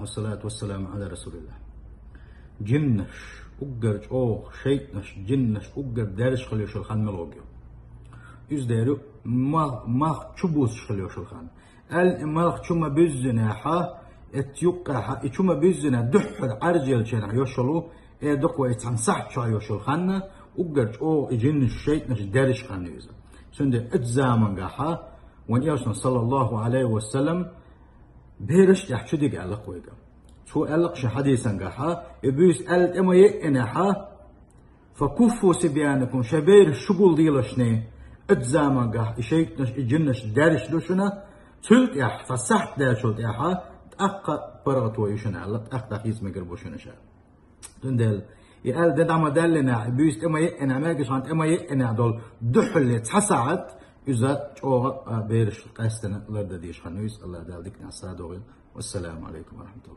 والصلاة والسلام على رسول الله. جنش أجر أوه شيطنش جنش أجر دارش خليش الخان ملوجيو. يزدارو ما تشبوس خليش الخان. ما تشوما بزناحة اتيوقع اتشوما بزنا دحر عرجل شنا يوشلو دقوا اتنصح شا يوشل خان أجر أوه جنش شيطنش دارش خان يوزا. سند اتزامن جاها ونياسنا صلى الله عليه وسلم بيرش يحشو ديك على قويقا شو ألقش حديثا قاحا يبيس ألت إما يئنحا فكفوا سبيانكم شبير الشغل ديلشني اتزاما قاح إشيكنش إجنش دارش دوشنا تلت يح فسحت دارشوت يحا تأقى برغتوا يشنا على تأقى خيز مقربوشنا شا تندل يقال دعما دالنا يبيس إما يئنح ماقش عند إما يئنح دول دحل يتحسعت إذا جوا بيرش قاستنا لردديش خنويس الله دال ديكنا السادوغي والسلام عليكم ورحمة الله.